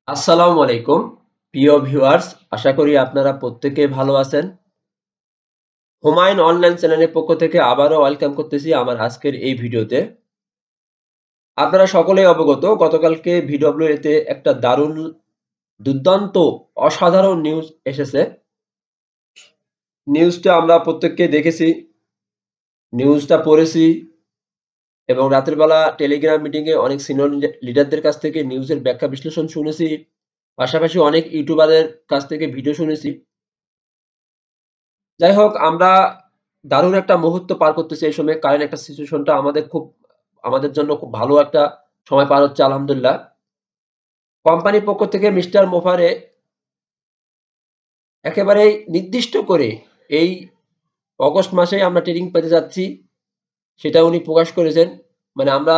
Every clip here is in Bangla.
আসসালামু আলাইকুম প্রিয় ভিউয়ার্স, আশা করি আপনারা প্রত্যেকে ভালো আছেন। হুমায়ুন অনলাইন চ্যানেলের পক্ষ থেকে আবারও ওয়েলকাম করতেছি আমার আজকের এই ভিডিওতে। আপনারা সকলেই অবগত, গতকালকে ভিডব্লিউএতে একটা দারুণ, দুর্দান্ত, অসাধারণ নিউজ এসেছে। নিউজটা আমরা প্রত্যেককে দেখেছি, নিউজটা পড়েছি এবং রাতের বেলা টেলিগ্রাম মিটিংয়ে অনেক সিনিয়র লিডারদের কাছ থেকে নিউজের ব্যাখ্যা বিশ্লেষণ শুনেছি। পাশাপাশি অনেক ইউটিউবারের কাছ থেকে ভিডিও শুনেছি। যাই হোক, আমরা দারুণ একটা মুহূর্ত পার করতেছি এই সময়। কারেন্ট একটা সিচুয়েশনটা আমাদের জন্য খুব ভালো একটা সময় পার হচ্ছে আলহামদুলিল্লাহ। কোম্পানির পক্ষ থেকে মিস্টার মোফারে একেবারেই নির্দিষ্ট করে এই অগস্ট মাসেই আমরা ট্রেনিং পেতে যাচ্ছি, সেটা উনি প্রকাশ করেছেন। মানে আমরা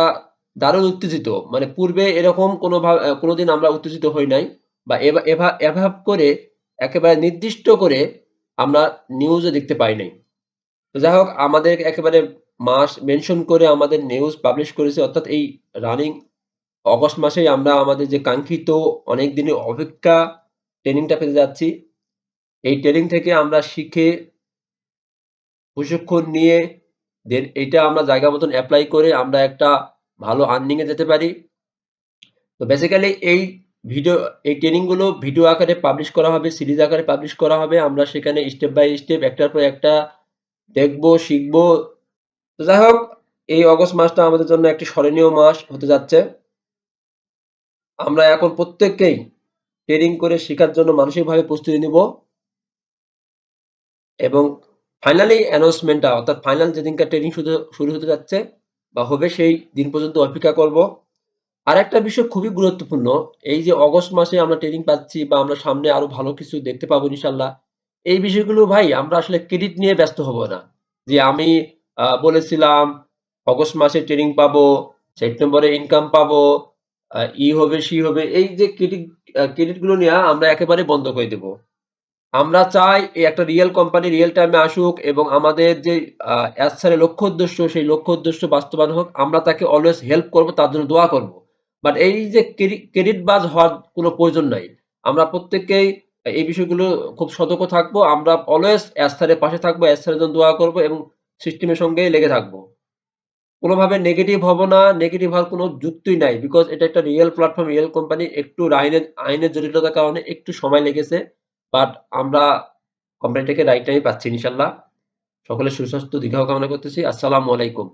দারুণ উত্তেজিত। মানে পূর্বে এরকম কোনোদিন আমরা উত্তেজিত হই নাই বা এভাবে করে একেবারে নির্দিষ্ট করে আমরা নিউজে দেখতে পাই নাই। তো যাই হোক, আমাদের একেবারে মাস মেনশন করে আমাদের নিউজ পাবলিশ করেছে, অর্থাৎ এই রানিং অগস্ট মাসেই আমরা আমাদের যে কাঙ্ক্ষিত অনেক দিনের অপেক্ষা ট্রেনিংটা পেতে যাচ্ছি। এই ট্রেনিং থেকে আমরা শিখে প্রশিক্ষণ নিয়ে দেন এইটা আমরা জায়গা মতন এপ্লাই করে আমরা একটা ভালো আর্নিং এ যেতে পারি। তো বেসিক্যালি এই ট্রেনিং গুলো ভিডিও আকারে পাবলিশ করা হবে, সিরিজ আকারে পাবলিশ করা হবে। আমরা সেখানে স্টেপ বাই স্টেপ একটার পর একটা দেখবো, শিখবো। তো যাই হোক, এই অগস্ট মাসটা আমাদের জন্য একটি স্মরণীয় মাস হতে যাচ্ছে। আমরা এখন প্রত্যেককেই ট্রেনিং করে শেখার জন্য মানসিকভাবে প্রস্তুতি নিব এবং ফাইনালি অ্যানাউন্সমেন্টটা, অর্থাৎ ফাইনাল যেদিনকার ট্রেনিং শুরু হতে যাচ্ছে বা হবে, সেই দিন পর্যন্ত অপেক্ষা করব। আরেকটা বিষয় খুবই গুরুত্বপূর্ণ, এই যে অগস্ট মাসে আমরা ট্রেনিং পাচ্ছি বা আমরা সামনে আরো ভালো কিছু দেখতে পাবো ইনশাল্লাহ, এই বিষয়গুলো ভাই আমরা আসলে ক্রেডিট নিয়ে ব্যস্ত হব না। যে আমি বলেছিলাম অগস্ট মাসে ট্রেনিং পাবো, সেপ্টেম্বরে ইনকাম পাবো, হবে সি হবে, এই যে ক্রেডিট গুলো নিয়ে আমরা একেবারে বন্ধ করে দেব। আমরা চাই এই একটা রিয়েল কোম্পানি রিয়েল টাইমে আসুক এবং আমাদের যে স্যারের লক্ষ্য উদ্দেশ্য, সেই লক্ষ্য উদ্দেশ্য বাস্তবায়ন হোক। আমরা তাকে অলওয়েজ হেল্প করব, তার জন্য দোয়া করব। বাট এই যে ক্রেডিট বাজ হওয়ার কোনো প্রয়োজন নাই। আমরা প্রত্যেকেই এই বিষয়গুলো খুব সতর্ক থাকবো। আমরা অলওয়েজ স্যারের পাশে থাকবো, স্যারের জন্য দোয়া করব এবং সিস্টেমের সঙ্গে লেগে থাকবো। কোনোভাবে নেগেটিভ হব না, নেগেটিভ হওয়ার কোনো যুক্তিই নাই। বিকজ এটা একটা রিয়েল প্ল্যাটফর্ম, রিয়েল কোম্পানি। একটু আইনের জটিলতার কারণে একটু সময় লেগেছে। বাট আমরা কোম্পানিটাকে রাইট টাইমে পাচ্ছি ইনশাল্লাহ। সকলের সুস্বাস্থ্য দীর্ঘায়ু কামনা করতেছি। আসসালামু আলাইকুম।